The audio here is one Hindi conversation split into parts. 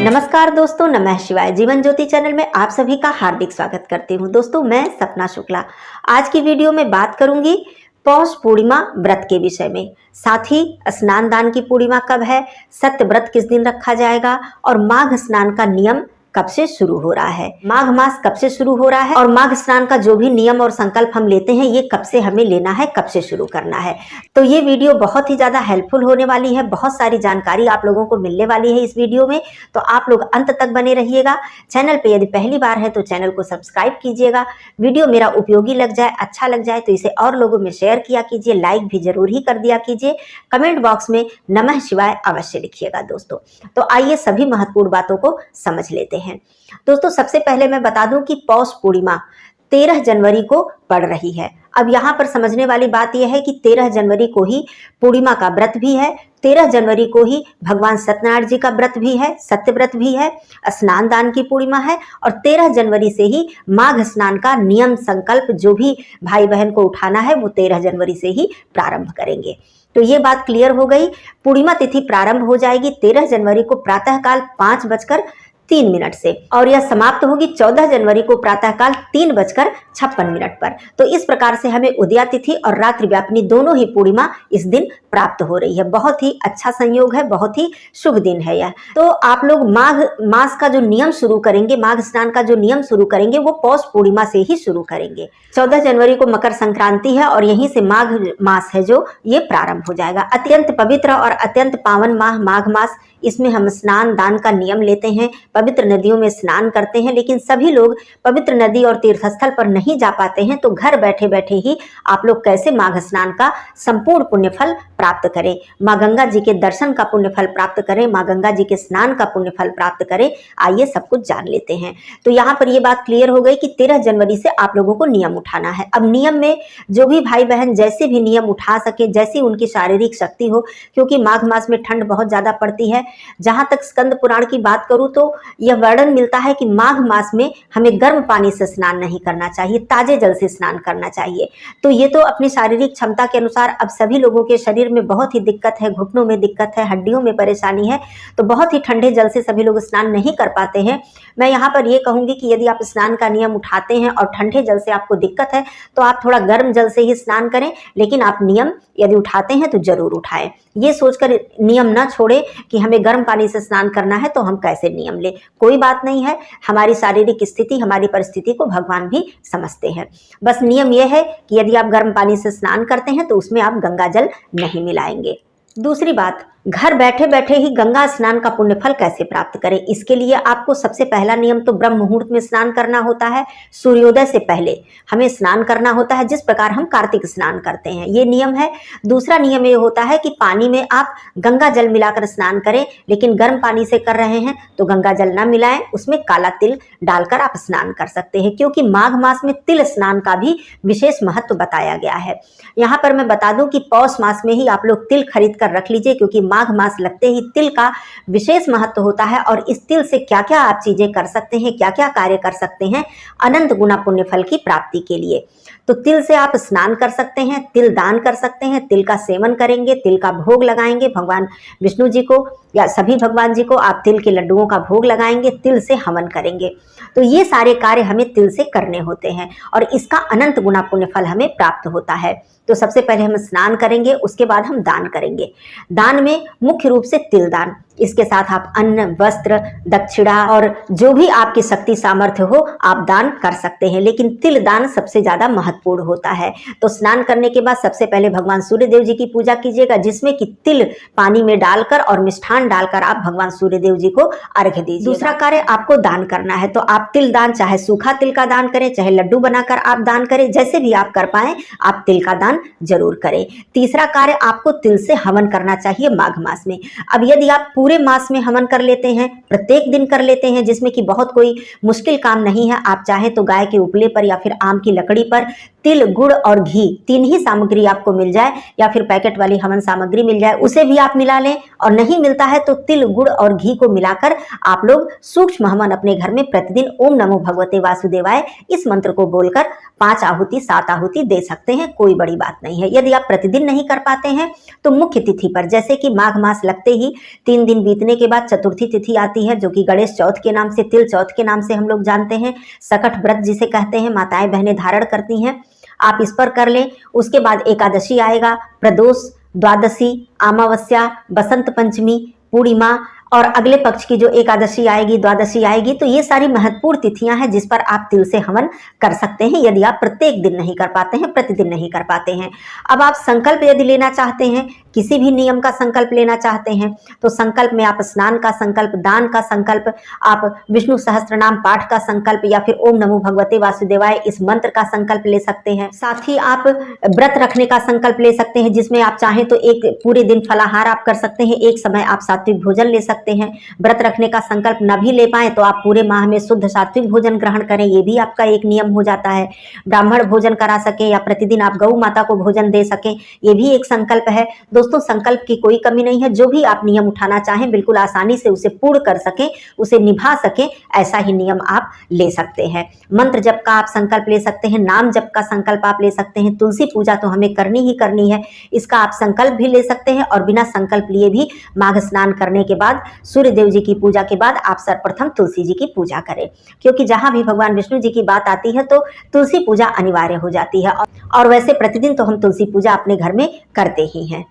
नमस्कार दोस्तों, नमः शिवाय। जीवन ज्योति चैनल में आप सभी का हार्दिक स्वागत करती हूँ। दोस्तों, मैं सपना शुक्ला आज की वीडियो में बात करूंगी पौष पूर्णिमा व्रत के विषय में। साथ ही स्नान दान की पूर्णिमा कब है, सत्य व्रत किस दिन रखा जाएगा और माघ स्नान का नियम कब से शुरू हो रहा है, माघ मास कब से शुरू हो रहा है और माघ स्नान का जो भी नियम और संकल्प हम लेते हैं ये कब से हमें लेना है, कब से शुरू करना है। तो ये वीडियो बहुत ही ज्यादा हेल्पफुल होने वाली है। बहुत सारी जानकारी आप लोगों को मिलने वाली है इस वीडियो में, तो आप लोग अंत तक बने रहिएगा। चैनल पे यदि पहली बार है तो चैनल को सब्सक्राइब कीजिएगा। वीडियो मेरा उपयोगी लग जाए, अच्छा लग जाए तो इसे और लोगों में शेयर किया कीजिए, लाइक भी जरूर ही कर दिया कीजिए। कमेंट बॉक्स में नमः शिवाय अवश्य लिखिएगा दोस्तों। तो आइए सभी महत्वपूर्ण बातों को समझ लेते हैं। दोस्तों, सबसे पहले मैं बता दूं कि पौष पूर्णिमा 13 जनवरी को पड़ रही है। अब यहाँ पर समझने वाली बात यह है कि 13 जनवरी को ही पूर्णिमा का व्रत भी है, 13 जनवरी को ही भगवान सत्यनारायण जी का व्रत भी है, सत्य व्रत भी है, स्नान दान की पूर्णिमा है और 13 जनवरी से ही माघ स्नान का नियम संकल्प जो भी भाई बहन को उठाना है वो 13 जनवरी से ही प्रारंभ करेंगे। तो ये बात क्लियर हो गई। पूर्णिमा तिथि प्रारंभ हो जाएगी 13 जनवरी को प्रातःकाल 5:03 से और यह समाप्त होगी 14 जनवरी को प्रातःकाल 3:56 पर। तो इस प्रकार से हमें उदया तिथि और रात्रि व्यापिनी दोनों ही पूर्णिमा इस दिन प्राप्त हो रही है। बहुत ही अच्छा संयोग है, बहुत ही शुभ दिन है यह। तो आप लोग माघ मास का जो नियम शुरू करेंगे, माघ स्नान का जो नियम शुरू करेंगे वो पौष पूर्णिमा से ही शुरू करेंगे। 14 जनवरी को मकर संक्रांति है और यहीं से माघ मास है जो ये प्रारंभ हो जाएगा। अत्यंत पवित्र और अत्यंत पावन माह माघ मास, इसमें हम स्नान दान का नियम लेते हैं, पवित्र नदियों में स्नान करते हैं। लेकिन सभी लोग पवित्र नदी और तीर्थस्थल पर नहीं जा पाते हैं, तो घर बैठे बैठे ही आप लोग कैसे माघ स्नान का संपूर्ण पुण्य फल प्राप्त करें, माँ गंगा जी के दर्शन का पुण्य फल प्राप्त करें, माँ गंगा जी के स्नान का पुण्य फल प्राप्त करें, आइए सब कुछ जान लेते हैं। तो यहाँ पर ये बात क्लियर हो गई कि 13 जनवरी से आप लोगों को नियम उठाना है। अब नियम में जो भी भाई बहन जैसे भी नियम उठा सके, जैसी उनकी शारीरिक शक्ति हो, क्योंकि माघ मास में ठंड बहुत ज्यादा पड़ती है। जहां तक स्कंद पुराण की बात करूं तो यह वर्णन मिलता है कि माघ मास में हमें गर्म पानी से स्नान नहीं करना चाहिए, ताजे जल से स्नान करना चाहिए। तो ये तो अपनी शारीरिक क्षमता के अनुसार, अब सभी लोगों के शरीर में बहुत ही दिक्कत है, घुटनों में दिक्कत है, हड्डियों में परेशानी है, तो बहुत ही ठंडे जल से सभी लोग स्नान नहीं कर पाते हैं। मैं यहाँ पर ये कहूंगी कि यदि आप स्नान का नियम उठाते हैं और ठंडे जल से आपको दिक्कत है तो आप थोड़ा गर्म जल से ही स्नान करें, लेकिन आप नियम यदि उठाते हैं तो जरूर उठाएं। ये सोचकर नियम ना छोड़े कि हमें गर्म पानी से स्नान करना है तो हम कैसे नियम ले। कोई बात नहीं है, हमारी शारीरिक स्थिति, हमारी परिस्थिति को भगवान भी समझते हैं। बस नियम यह है कि यदि आप गर्म पानी से स्नान करते हैं तो उसमें आप गंगा जल नहीं मिलाएंगे। दूसरी बात, घर बैठे बैठे ही गंगा स्नान का पुण्य फल कैसे प्राप्त करें। इसके लिए आपको सबसे पहला नियम तो ब्रह्म मुहूर्त में स्नान करना होता है। सूर्योदय से पहले हमें स्नान करना होता है, जिस प्रकार हम कार्तिक स्नान करते हैं, ये नियम है। दूसरा नियम ये होता है कि पानी में आप गंगा जल मिलाकर स्नान करें, लेकिन गर्म पानी से कर रहे हैं तो गंगा जल ना मिलाएं, उसमें काला तिल डालकर आप स्नान कर सकते हैं, क्योंकि माघ मास में तिल स्नान का भी विशेष महत्व बताया गया है। यहाँ पर मैं बता दूं कि पौष मास में ही आप लोग तिल खरीद कर रख लीजिए, क्योंकि माघ मास लगते ही तिल का विशेष महत्व होता है। और इस तिल से क्या क्या आप चीजें कर सकते हैं, क्या क्या कार्य कर सकते हैं अनंत गुना पुण्य फल की प्राप्ति के लिए। तो तिल से आप स्नान कर सकते हैं, तिल दान कर सकते हैं, तिल का सेवन करेंगे, तिल का भोग लगाएंगे भगवान विष्णु जी को या सभी भगवान जी को आप तिल के लड्डुओं का भोग लगाएंगे, तिल से हवन करेंगे। तो ये सारे कार्य हमें तिल से करने होते हैं और इसका अनंत गुना पुण्य फल हमें प्राप्त होता है। तो सबसे पहले हम स्नान करेंगे, उसके बाद हम दान करेंगे। दान में मुख्य रूप से तिल दान, इसके साथ आप अन्न, वस्त्र, दक्षिणा और जो भी आपकी शक्ति सामर्थ्य हो आप दान कर सकते हैं, लेकिन तिल दान सबसे ज्यादा महत्वपूर्ण होता है। तो स्नान करने के बाद सबसे पहले भगवान सूर्य देव जी की पूजा कीजिएगा, जिसमें कि तिल पानी में डालकर और मिष्ठान डालकर आप भगवान सूर्य देव जी को अर्घ्य दीजिए। दूसरा कार्य आपको दान करना है, तो आप तिल दान, चाहे सूखा तिल का दान करें, चाहे लड्डू बनाकर आप दान करें, जैसे भी आप कर पाए आप तिल का दान जरूर करें। तीसरा कार्य आपको तिल से हवन करना चाहिए माघ मास में। अब यदि आप पूरे मास में हवन कर लेते हैं, प्रत्येक दिन कर लेते हैं, जिसमें कि बहुत कोई मुश्किल काम नहीं है, आप चाहे तो गाय के उपले पर या फिर आम की लकड़ी पर तिल, गुड़ और घी, तीन ही सामग्री आपको मिल जाए या फिर पैकेट वाली हवन सामग्री मिल जाए, उसे भी आप मिला लें। और नहीं मिलता है तो तिल, गुड़ और घी को मिलाकर आप लोग सूक्ष्म हवन अपने घर में प्रतिदिन ओम नमो भगवते वासुदेवाय इस मंत्र को बोलकर 5 आहुति 7 आहुति दे सकते हैं, कोई बड़ी बात नहीं है। यदि आप प्रतिदिन नहीं कर पाते हैं तो मुख्य तिथि पर, जैसे कि माघ मास लगते ही 3 दिन दिन बीतने के बाद चतुर्थी तिथि आती है, जो कि गणेश चौथ के नाम से, तिल चौथ के नाम से हम लोग जानते हैं। सकट व्रत जिसे कहते हैं, माताएं बहनें धारण करती हैं, आप इस पर कर लें। उसके बाद एकादशी आएगा, प्रदोष, द्वादशी, अमावस्या, बसंत पंचमी, पूर्णिमा और अगले पक्ष की जो एकादशी आएगी, द्वादशी आएगी। तो ये सारी महत्वपूर्ण तिथियां हैं जिस पर आप तिल से हवन कर सकते हैं, यदि आप प्रत्येक दिन नहीं कर पाते हैं, प्रतिदिन नहीं कर पाते हैं। अब आप संकल्प यदि लेना चाहते हैं, किसी भी नियम का संकल्प लेना चाहते हैं, तो संकल्प में आप स्नान का संकल्प, दान का संकल्प, आप विष्णु सहस्त्रनाम पाठ का संकल्प या फिर ओम नमो भगवते वासुदेवाय इस मंत्र का संकल्प ले सकते हैं। साथ ही आप व्रत रखने का संकल्प ले सकते हैं, जिसमें आप चाहें तो एक पूरे दिन फलाहार आप कर सकते हैं, एक समय आप सात्विक भोजन ले सकते हैं। व्रत रखने का संकल्प न भी ले पाए तो आप पूरे माह में शुद्ध सात्विक भोजन ग्रहण करें, ये भी आपका एक नियम हो जाता है। ब्राह्मण भोजन करा सके या प्रतिदिन आप गौ माता को भोजन दे सकें, ये भी एक संकल्प है। दोस्तों, संकल्प की कोई कमी नहीं है, जो भी आप नियम उठाना चाहें बिल्कुल आसानी से उसे पूर्ण कर सकें, उसे निभा सकें, ऐसा ही नियम आप ले सकते हैं। मंत्र जप का आप संकल्प ले सकते हैं, नाम जप का संकल्प आप ले सकते हैं। तुलसी पूजा तो हमें करनी ही करनी है, इसका आप संकल्प भी ले सकते हैं। और बिना संकल्प लिए भी माघ स्नान करने के बाद, सूर्य देव जी की पूजा के बाद आप सर्वप्रथम तुलसी जी की पूजा करें, क्योंकि जहां भी भगवान विष्णु जी की बात आती है तो तुलसी पूजा अनिवार्य हो जाती है। और वैसे प्रतिदिन तो हम तुलसी पूजा अपने घर में करते ही हैं।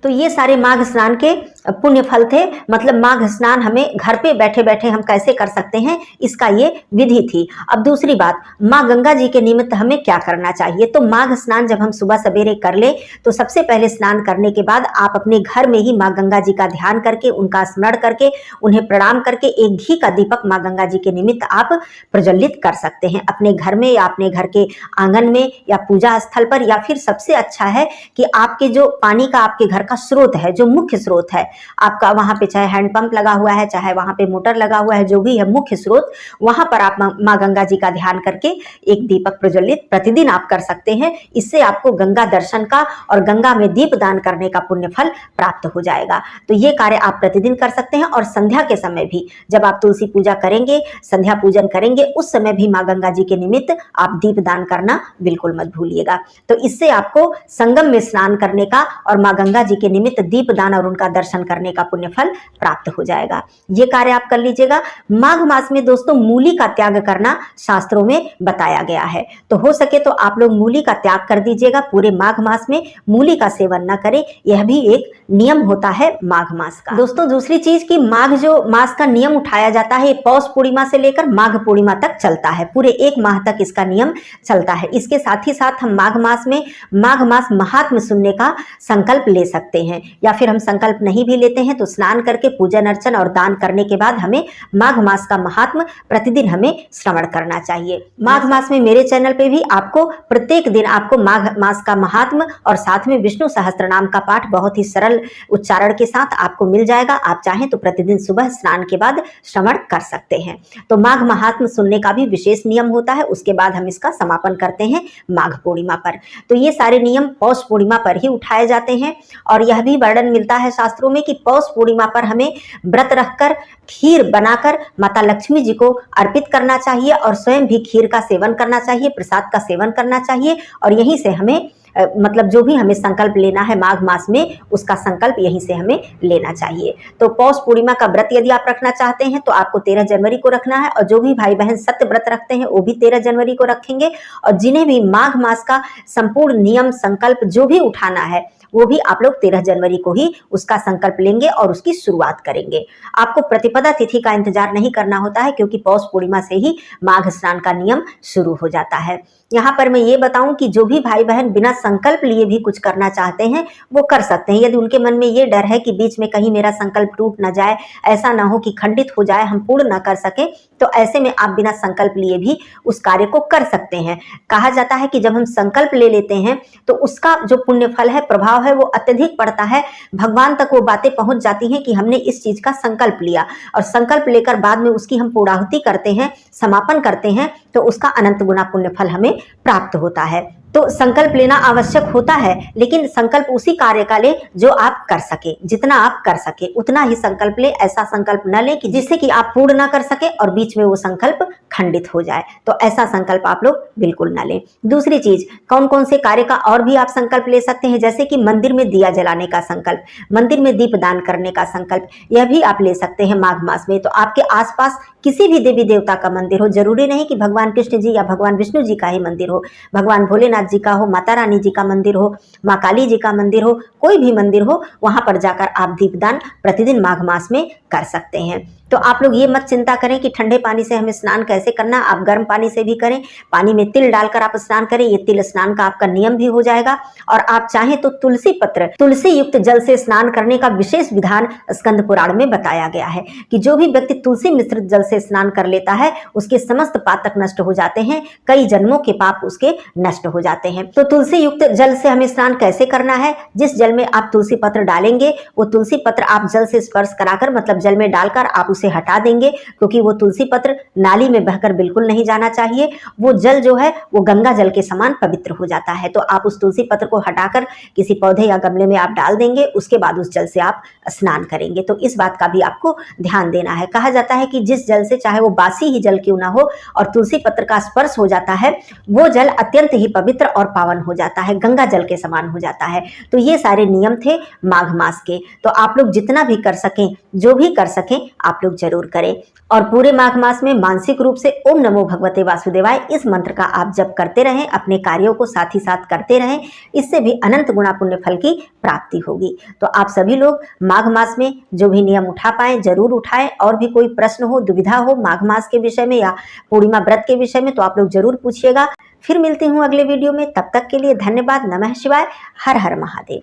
तो ये सारे माघ स्नान के पुण्य फल थे, मतलब माघ स्नान हमें घर पे बैठे बैठे हम कैसे कर सकते हैं, इसका ये विधि थी। अब दूसरी बात, माँ गंगा जी के निमित्त हमें क्या करना चाहिए। तो माघ स्नान जब हम सुबह सवेरे कर ले तो सबसे पहले स्नान करने के बाद आप अपने घर में ही माँ गंगा जी का ध्यान करके, उनका स्मरण करके, उन्हें प्रणाम करके एक घी का दीपक माँ गंगा जी के निमित्त आप प्रज्वलित कर सकते हैं अपने घर में या अपने घर के आंगन में या पूजा स्थल पर। या फिर सबसे अच्छा है कि आपके जो पानी का आपके घर का स्रोत है, जो मुख्य स्रोत है आपका, वहां पे चाहे हैंडपंप लगा हुआ है, चाहे वहां पे मोटर लगा हुआ है, जो भी है मुख्य स्रोत, वहां पर आप माँ गंगा जी का ध्यान करके एक दीपक प्रज्वलित प्रतिदिन आप कर सकते हैं। इससे आपको गंगा दर्शन का और गंगा में दीप दान करने का पुण्य फल प्राप्त हो जाएगा। तो ये कार्य आप प्रतिदिन कर सकते हैं। और संध्या के समय भी जब आप तुलसी पूजा करेंगे, संध्या पूजन करेंगे, उस समय भी माँ गंगा जी के निमित्त आप दीप दान करना बिल्कुल मत भूलिएगा। तो इससे आपको संगम में स्नान करने का और माँ गंगा जी के निमित्त दीप दान और उनका दर्शन करने का पुण्य फल प्राप्त हो जाएगा। ये कार्य आप कर लीजिएगा। माघ मास में दोस्तों मूली का त्याग करना शास्त्रों में बताया गया है, तो हो सके तो आप लोग मूली का त्याग कर दीजिएगा। पूरे माघ मास में मूली का सेवन न करें, यह भी एक नियम होता है माघ मास का। दोस्तों, दूसरी चीज की माघ जो मास का नियम उठाया जाता है, पौष पूर्णिमा से लेकर माघ पूर्णिमा तक चलता है, पूरे एक माह तक इसका नियम चलता है। इसके साथ ही साथ हम माघ मास में माघ मास महात्म्य सुनने का संकल्प ले सकते हैं, या फिर हम संकल्प नहीं भी लेते हैं तो स्नान करके पूजन अर्चन और दान करने के बाद हमें माघ मास का महात्म्य प्रतिदिन हमें श्रवण करना चाहिए। माघ मास में मेरे चैनल पे भी आपको प्रत्येक दिन आपको माघ मास का महात्म्य और साथ में विष्णु सहस्त्रनाम का पाठ बहुत ही सरल उच्चारण के साथ आपको मिल जाएगा। आप चाहें तो प्रतिदिन सुबह स्नान के बाद श्रवण कर सकते हैं। तो माघ महात्म्य सुनने का भी विशेष नियम होता है, उसके बाद हम इसका समापन करते हैं माघ पूर्णिमा पर। तो ये सारे नियम पौष पूर्णिमा पर ही उठाए जाते हैं। और यह भी वर्णन मिलता है शास्त्रों में कि पौष पूर्णिमा पर हमें व्रत रखकर खीर बनाकर माता लक्ष्मी जी को अर्पित करना चाहिए और स्वयं भी खीर का सेवन करना चाहिए, प्रसाद का सेवन करना चाहिए। और यहीं से हमें मतलब जो भी हमें संकल्प लेना है माघ मास में, उसका संकल्प यहीं से हमें लेना चाहिए। तो पौष पूर्णिमा का व्रत यदि आप रखना चाहते हैं तो आपको 13 जनवरी को रखना है, और जो भी भाई बहन सत्य व्रत रखते हैं वो भी 13 जनवरी को रखेंगे। और जिन्हें भी माघ मास का संपूर्ण नियम संकल्प जो भी उठाना है वो भी आप लोग 13 जनवरी को ही उसका संकल्प लेंगे और उसकी शुरुआत करेंगे। आपको प्रतिपदा तिथि का इंतजार नहीं करना होता है, क्योंकि पौष पूर्णिमा से ही माघ स्नान का नियम शुरू हो जाता है। यहाँ पर मैं ये बताऊं कि जो भी भाई बहन बिना संकल्प लिए भी कुछ करना चाहते हैं वो कर सकते हैं। यदि उनके मन में ये डर है कि बीच में कहीं मेरा संकल्प टूट ना जाए, ऐसा ना हो कि खंडित हो जाए, हम पूर्ण ना कर सके, तो ऐसे में आप बिना संकल्प लिए भी उस कार्य को कर सकते हैं। कहा जाता है कि जब हम संकल्प ले लेते हैं तो उसका जो पुण्य फल है, प्रभाव है, वो अत्यधिक पड़ता है। भगवान तक वो बातें पहुंच जाती हैं कि हमने इस चीज का संकल्प लिया, और संकल्प लेकर बाद में उसकी हम पूर्णाहुति करते हैं, समापन करते हैं, तो उसका अनंत गुना पुण्य फल हमें प्राप्त होता है। तो संकल्प लेना आवश्यक होता है, लेकिन संकल्प उसी कार्य का ले जो आप कर सके, जितना आप कर सके उतना ही संकल्प ले। ऐसा संकल्प न ले कि जिससे कि आप पूर्ण ना कर सके और बीच में वो संकल्प खंडित हो जाए, तो ऐसा संकल्प आप लोग बिल्कुल ना लें। दूसरी चीज, कौन कौन से कार्य का और भी आप संकल्प ले सकते हैं, जैसे कि मंदिर में दिया जलाने का संकल्प, मंदिर में दीप दान करने का संकल्प, यह भी आप ले सकते हैं माघ मास में। तो आपके आसपास किसी भी देवी देवता का मंदिर हो, जरूरी नहीं कि भगवान कृष्ण जी या भगवान विष्णु जी का ही मंदिर हो, भगवान भोलेनाथ जी का हो, माता रानी जी का मंदिर हो, माँ काली जी का मंदिर हो, कोई भी मंदिर हो, वहां पर जाकर आप दीपदान प्रतिदिन माघ मास में कर सकते हैं। तो आप लोग ये मत चिंता करें कि ठंडे पानी से हमें स्नान कैसे करना, आप गर्म पानी से भी करें, पानी में तिल डालकर आप स्नान करें, ये तिल स्नान का आपका नियम भी हो जाएगा। और आप चाहें तो तुलसी पत्र, तुलसी युक्त जल से स्नान करने का विशेष विधान स्कंद पुराण में बताया गया है कि जो भी व्यक्ति तुलसी मिश्रित जल से स्नान कर लेता है उसके समस्त पातक नष्ट हो जाते हैं, कई जन्मों के पाप उसके नष्ट हो जाते हैं। तो तुलसी युक्त जल से हमें स्नान कैसे करना है, जिस जल में आप तुलसी पत्र डालेंगे वो तुलसी पत्र आप जल से स्पर्श कराकर, मतलब जल में डालकर आप उसे हटा देंगे, क्योंकि वो तुलसी पत्र नाली में बहकर बिल्कुल नहीं जाना चाहिए। वो जल जो है वो गंगा जल के समान पवित्र हो जाता है। तो आप उस तुलसी पत्र को हटाकर किसी पौधे या गमले में आप डाल देंगे, उसके बाद उस जल से आप स्नान करेंगे। तो इस बात का भी आपको ध्यान देना है। कहा जाता है कि जिस जल से, चाहे वो बासी ही जल क्यों ना हो, और तुलसी पत्र का स्पर्श हो जाता है, वो जल अत्यंत ही पवित्र और पावन हो जाता है, गंगा जल के समान हो जाता है। तो ये सारे नियम थे माघ मास के। तो आप लोग जितना भी कर सकें, जो भी कर सकें, आप लोग जरूर करें। और पूरे माघ मास में मानसिक रूप से ओम नमो भगवते वासुदेवाय इस मंत्र का आप जप करते रहें, अपने कार्यों को साथ ही साथ करते रहें, इससे भी अनंत गुणा पुण्य फल की प्राप्ति होगी। तो आप सभी लोग माघ मास में जो भी नियम उठा पाए जरूर उठाएं। और भी कोई प्रश्न हो, दुविधा हो माघ मास के विषय में या पूर्णिमा व्रत के विषय में, तो आप लोग जरूर पूछिएगा। फिर मिलती हूँ अगले वीडियो में, तब तक के लिए धन्यवाद। नमः शिवाय, हर हर महादेव।